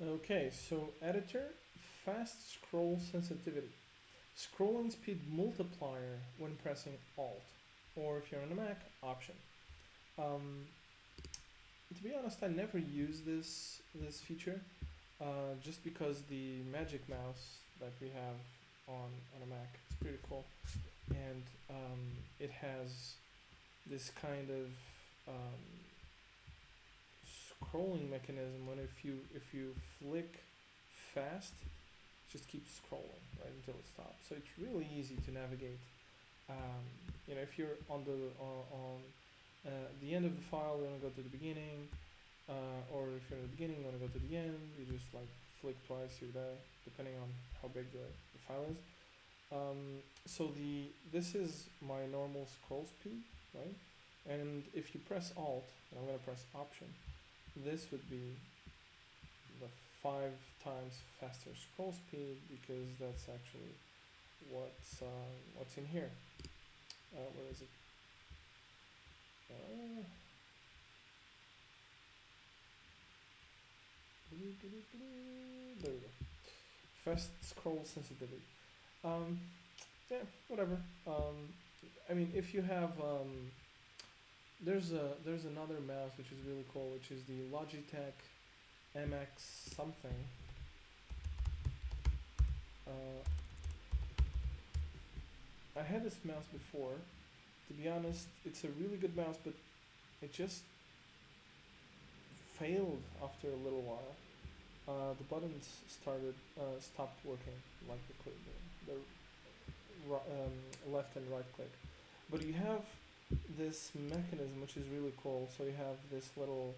Okay, so editor, fast scroll sensitivity. Scrolling speed multiplier when pressing Alt, or if you're on a Mac, Option. Um, to be honest, I never use this feature, just because the Magic Mouse that we have on a Mac is pretty cool, and it has this kind of um, scrolling mechanism when if you flick fast, just keep scrolling right until it stops. So it's really easy to navigate. Um, if you're on the end of the file, you want to go to the beginning, or if you're in the beginning, you want to go to the end. You just like flick twice, you're there, depending on how big the file is. So this is my normal scroll speed, right? And if you press Alt, and I'm gonna press Option, this would be the 5 times faster scroll speed because that's actually what's in here. Where is it? There we go. Fast scroll sensitivity. Um, yeah, whatever. I mean, if you have there's another mouse which is really cool, which is the Logitech MX something. Uh, I had this mouse before. To be honest, it's a really good mouse, but it just failed after a little while. The buttons stopped working, like the left and right click. But you have this mechanism which is really cool. So you have this little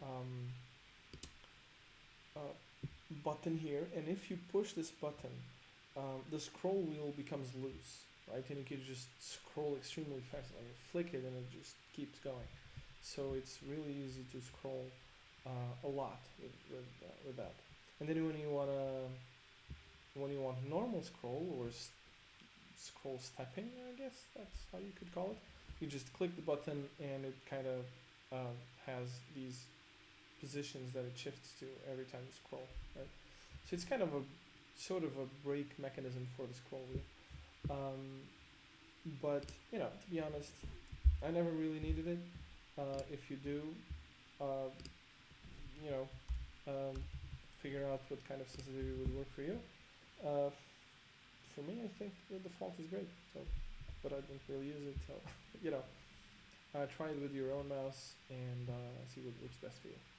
um, uh, button here, and if you push this button, the scroll wheel becomes loose, right? And you can just scroll extremely fast. Like you flick it, and it just keeps going. So it's really easy to scroll a lot with that. And then when you want normal scroll or scroll stepping, I guess that's how you could call it. You just click the button, and it kind of has these positions that it shifts to every time you scroll, right? So it's kind of a sort of a brake mechanism for the scroll wheel. But to be honest, I never really needed it. If you do, uh, you know, um, figure out what kind of sensitivity would work for you. Uh, for me, I think the default is great. So, but I don't really use it. So, try it with your own mouse and see what works best for you.